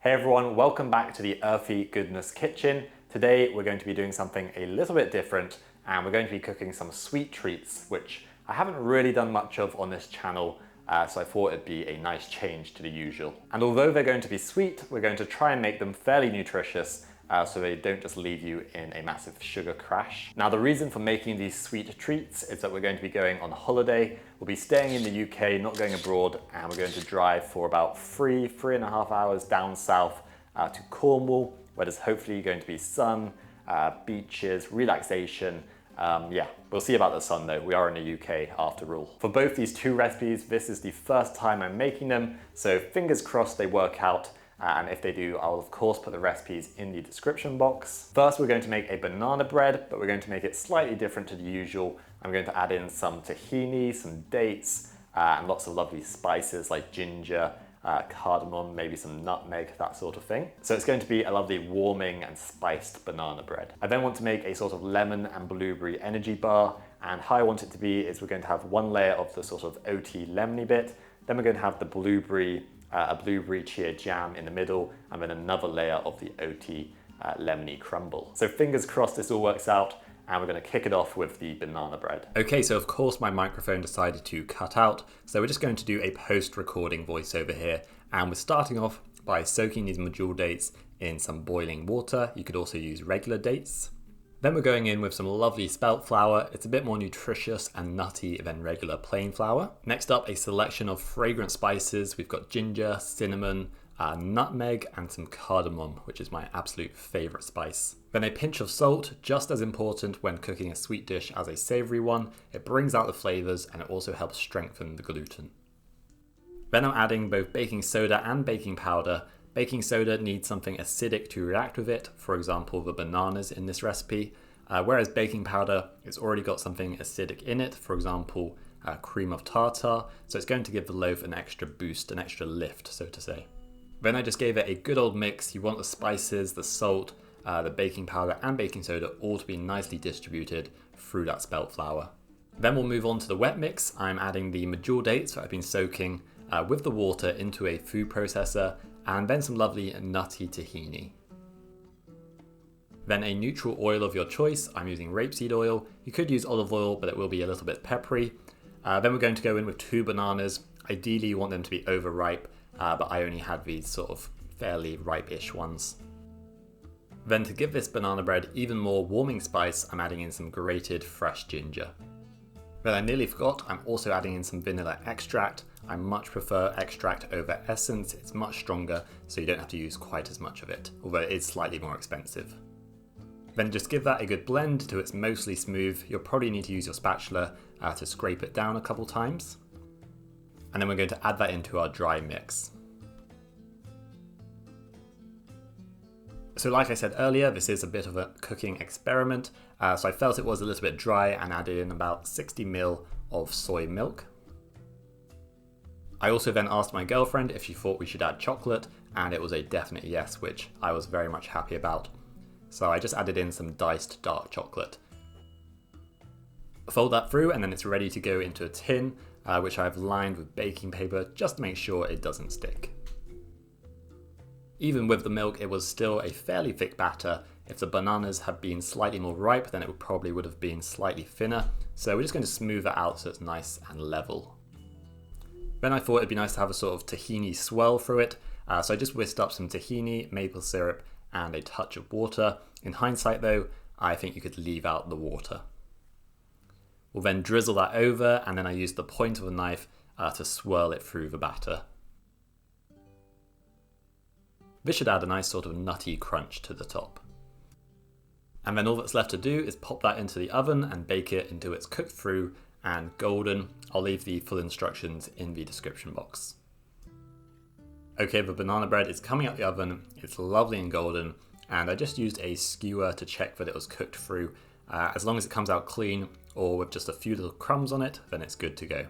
Hey everyone, welcome back to the Earthy Goodness Kitchen. Today we're going to be doing something a little bit different and we're going to be cooking some sweet treats, which I haven't really done much of on this channel, so I thought it'd be a nice change to the usual. And although they're going to be sweet, we're going to try and make them fairly nutritious so they don't just leave you in a massive sugar crash. Now the reason for making these sweet treats is that we're going to be going on holiday. We'll be staying in the UK, not going abroad, and we're going to drive for about 3.5 hours down south to Cornwall, where there's hopefully going to be sun, beaches, relaxation. Yeah, we'll see about the sun though. We are in the UK after all. For both these two recipes, this is the first time I'm making them, so fingers crossed they work out. And if they do, I'll of course put the recipes in the description box. First, we're going to make a banana bread, but we're going to make it slightly different to the usual. I'm going to add in some tahini, some dates, and lots of lovely spices like ginger, cardamom, maybe some nutmeg, that sort of thing. So it's going to be a lovely warming and spiced banana bread. I then want to make a sort of lemon and blueberry energy bar, and how I want it to be is we're going to have one layer of the sort of oaty lemony bit, then we're going to have the blueberry a blueberry chia jam in the middle, and then another layer of the oaty lemony crumble. So fingers crossed this all works out, and we're going to kick it off with the banana bread. Okay, so of course my microphone decided to cut out, so we're just going to do a post-recording voiceover here, and we're starting off by soaking these Medjool dates in some boiling water. You could also use regular dates. Then we're going in with some lovely spelt flour. It's a bit more nutritious and nutty than regular plain flour. Next up, a selection of fragrant spices. We've got ginger, cinnamon, nutmeg, and some cardamom, which is my absolute favorite spice. Then a pinch of salt, just as important when cooking a sweet dish as a savory one. It brings out the flavors and it also helps strengthen the gluten. Then I'm adding both baking soda and baking powder. Baking soda needs something acidic to react with it, for example the bananas in this recipe, whereas baking powder, it's already got something acidic in it, for example cream of tartar, so it's going to give the loaf an extra boost, an extra lift, so to say. Then I just gave it a good old mix. You want the spices, the salt, the baking powder and baking soda all to be nicely distributed through that spelt flour. Then we'll move on to the wet mix. I'm adding the Medjool dates that I've been soaking with the water into a food processor, and then some lovely nutty tahini. Then a neutral oil of your choice. I'm using rapeseed oil. You could use olive oil, but it will be a little bit peppery. Then we're going to go in with 2 bananas. Ideally you want them to be overripe, but I only had these sort of fairly ripe-ish ones. Then to give this banana bread even more warming spice, I'm adding in some grated fresh ginger. Then I nearly forgot, I'm also adding in some vanilla extract. I much prefer extract over essence. It's much stronger, so you don't have to use quite as much of it, although it is slightly more expensive. Then just give that a good blend till it's mostly smooth. You'll probably need to use your spatula to scrape it down a couple times. And then we're going to add that into our dry mix. So like I said earlier, this is a bit of a cooking experiment, so I felt it was a little bit dry and added in about 60 ml of soy milk. I also then asked my girlfriend if she thought we should add chocolate, and it was a definite yes, which I was very much happy about. So I just added in some diced dark chocolate. Fold that through and then it's ready to go into a tin, which I've lined with baking paper just to make sure it doesn't stick. Even with the milk, it was still a fairly thick batter. If the bananas had been slightly more ripe, then it probably would have been slightly thinner. So we're just going to smooth it out so it's nice and level. Then I thought it'd be nice to have a sort of tahini swirl through it, so I just whisked up some tahini, maple syrup, and a touch of water. In hindsight though, I think you could leave out the water. We'll then drizzle that over, and then I used the point of a knife to swirl it through the batter. This should add a nice sort of nutty crunch to the top. And then all that's left to do is pop that into the oven and bake it until it's cooked through and golden. I'll leave the full instructions in the description box. Okay, the banana bread is coming out the oven. It's lovely and golden, and I just used a skewer to check that it was cooked through. As long as it comes out clean or with just a few little crumbs on it, then it's good to go.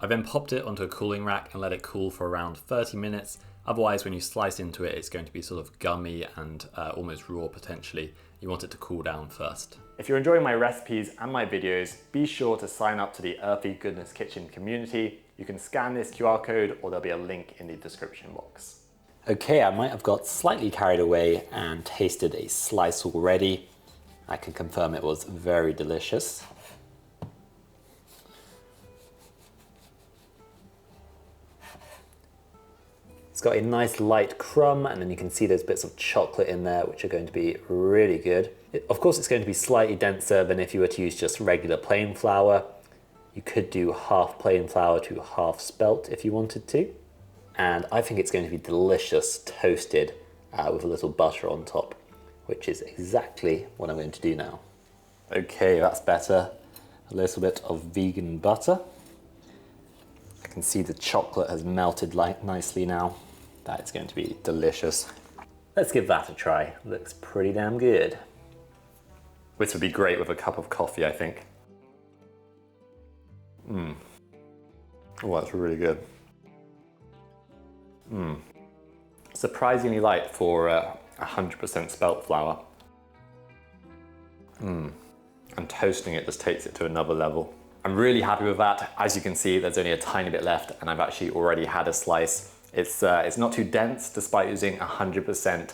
I then popped it onto a cooling rack and let it cool for around 30 minutes. Otherwise, when you slice into it, it's going to be sort of gummy and almost raw potentially. You want it to cool down first. If you're enjoying my recipes and my videos, be sure to sign up to the Earthy Goodness Kitchen community. You can scan this QR code or there'll be a link in the description box. Okay, I might have got slightly carried away and tasted a slice already. I can confirm it was very delicious. It's got a nice light crumb, and then you can see those bits of chocolate in there, which are going to be really good. Of course, it's going to be slightly denser than if you were to use just regular plain flour. You could do half plain flour to half spelt if you wanted to. And I think it's going to be delicious toasted with a little butter on top, which is exactly what I'm going to do now. Okay, that's better. A little bit of vegan butter. I can see the chocolate has melted nicely now. That's going to be delicious. Let's give that a try. Looks pretty damn good. This would be great with a cup of coffee, I think. Oh, that's really good. Surprisingly light for 100% spelt flour. And toasting it just takes it to another level. I'm really happy with that. As you can see, there's only a tiny bit left and I've actually already had a slice. It's not too dense despite using 100%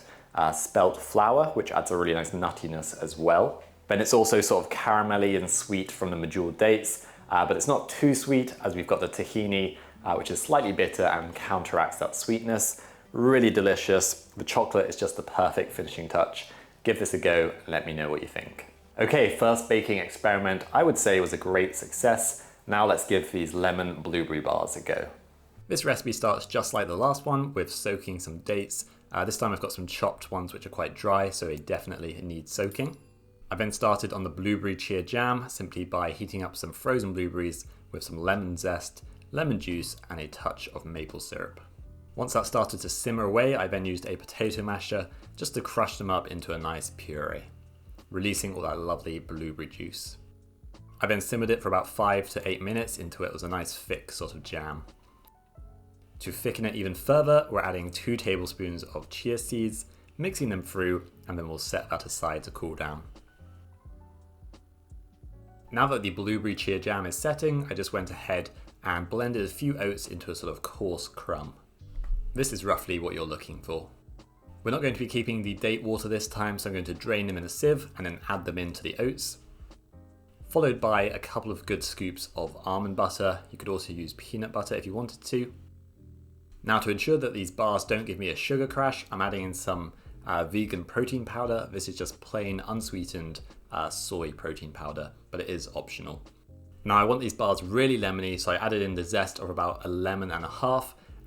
spelt flour, which adds a really nice nuttiness as well. Then it's also sort of caramelly and sweet from the Medjool dates, but it's not too sweet as we've got the tahini, which is slightly bitter and counteracts that sweetness. Really delicious. The chocolate is just the perfect finishing touch. Give this a go and let me know what you think. Okay, first baking experiment I would say was a great success. Now let's give these lemon blueberry bars a go. This recipe starts just like the last one with soaking some dates. This time I've got some chopped ones which are quite dry, so they definitely need soaking. I then started on the blueberry chia jam simply by heating up some frozen blueberries with some lemon zest, lemon juice and a touch of maple syrup. Once that started to simmer away, I then used a potato masher just to crush them up into a nice puree, releasing all that lovely blueberry juice. I then simmered it for about 5 to 8 minutes until it was a nice thick sort of jam. To thicken it even further, we're adding 2 tablespoons of chia seeds, mixing them through, and then we'll set that aside to cool down. Now that the blueberry chia jam is setting, I just went ahead and blended a few oats into a sort of coarse crumb. This is roughly what you're looking for. We're not going to be keeping the date water this time, so I'm going to drain them in a sieve and then add them into the oats. Followed by a couple of good scoops of almond butter. You could also use peanut butter if you wanted to. Now to ensure that these bars don't give me a sugar crash, I'm adding in some vegan protein powder. This is just plain unsweetened soy protein powder, but it is optional. Now I want these bars really lemony, so I added in the zest of about 1.5 lemons,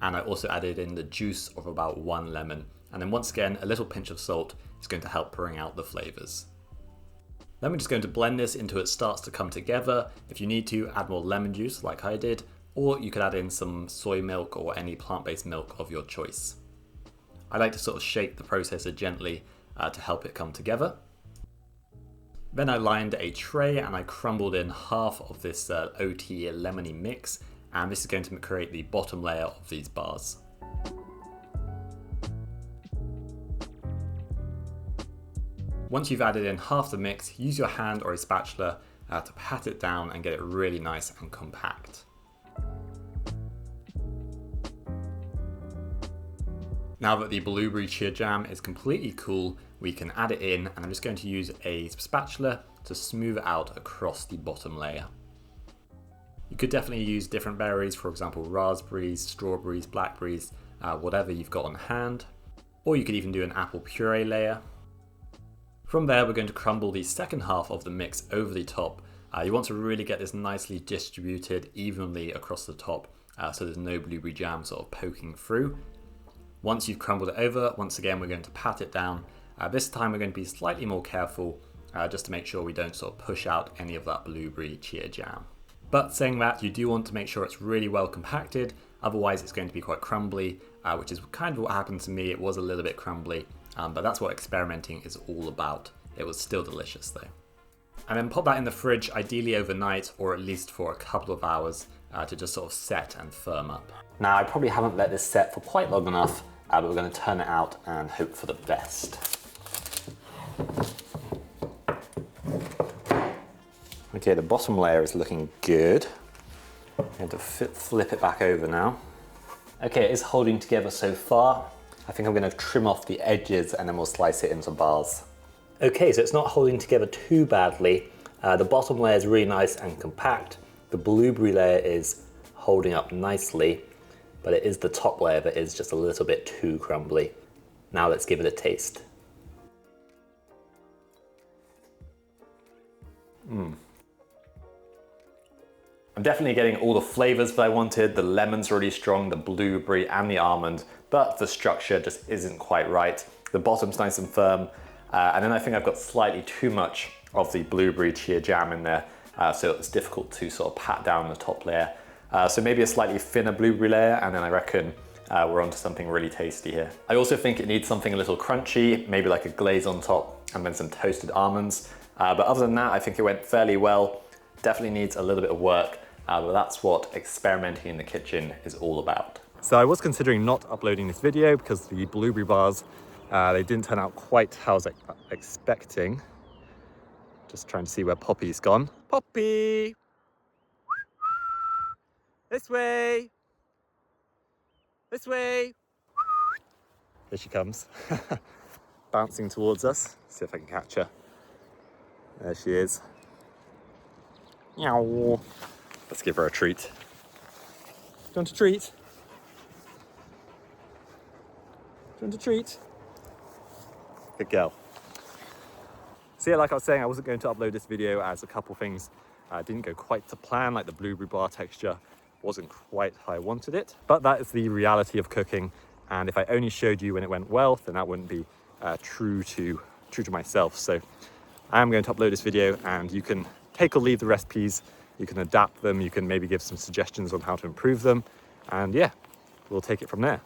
and I also added in the juice of about 1 lemon. And then once again, a little pinch of salt is going to help bring out the flavors. Then we're just going to blend this until it starts to come together. If you need to, add more lemon juice like I did, or you could add in some soy milk or any plant-based milk of your choice. I like to sort of shake the processor gently to help it come together. Then I lined a tray and I crumbled in half of this oaty lemony mix, and this is going to create the bottom layer of these bars. Once you've added in half the mix, use your hand or a spatula to pat it down and get it really nice and compact. Now that the blueberry chia jam is completely cool, we can add it in, and I'm just going to use a spatula to smooth it out across the bottom layer. You could definitely use different berries, for example raspberries, strawberries, blackberries, whatever you've got on hand. Or you could even do an apple puree layer. From there we're going to crumble the second half of the mix over the top. You want to really get this nicely distributed evenly across the top so there's no blueberry jam sort of poking through. Once you've crumbled it over, once again we're going to pat it down. This time we're going to be slightly more careful just to make sure we don't sort of push out any of that blueberry chia jam. But saying that, you do want to make sure it's really well compacted, otherwise it's going to be quite crumbly, which is kind of what happened to me. It was a little bit crumbly, but that's what experimenting is all about. It was still delicious though. And then pop that in the fridge, ideally overnight or at least for a couple of hours to just sort of set and firm up. Now I probably haven't let this set for quite long enough, but we're going to turn it out and hope for the best. Okay, the bottom layer is looking good. I'm going to flip it back over now. Okay, it's holding together so far. I think I'm going to trim off the edges and then we'll slice it into bars. Okay, so it's not holding together too badly. The bottom layer is really nice and compact. The blueberry layer is holding up nicely, but it is the top layer that is just a little bit too crumbly. Now let's give it a taste. I'm definitely getting all the flavors that I wanted. The lemon's really strong, the blueberry and the almond, but the structure just isn't quite right. The bottom's nice and firm, and then I think I've got slightly too much of the blueberry chia jam in there, so it's difficult to sort of pat down the top layer. So maybe a slightly thinner blueberry layer, and then I reckon we're onto something really tasty here. I also think it needs something a little crunchy, maybe like a glaze on top, and then some toasted almonds. But other than that, I think it went fairly well. Definitely needs a little bit of work. But that's what experimenting in the kitchen is all about. So I was considering not uploading this video because the blueberry bars, they didn't turn out quite how I was expecting. Just trying to see where Poppy's gone. Poppy! This way! This way! There she comes. Bouncing towards us. See if I can catch her. There she is. Meow. Let's give her a treat. Do you want a treat? Do you want a treat? Good girl. So yeah, like I was saying, I wasn't going to upload this video as a couple things didn't go quite to plan, like the blueberry bar texture wasn't quite how I wanted it. But that is the reality of cooking. And if I only showed you when it went well, then that wouldn't be true to myself. So I am going to upload this video and you can take or leave the recipes. You can adapt them, you can maybe give some suggestions on how to improve them, and yeah, we'll take it from there.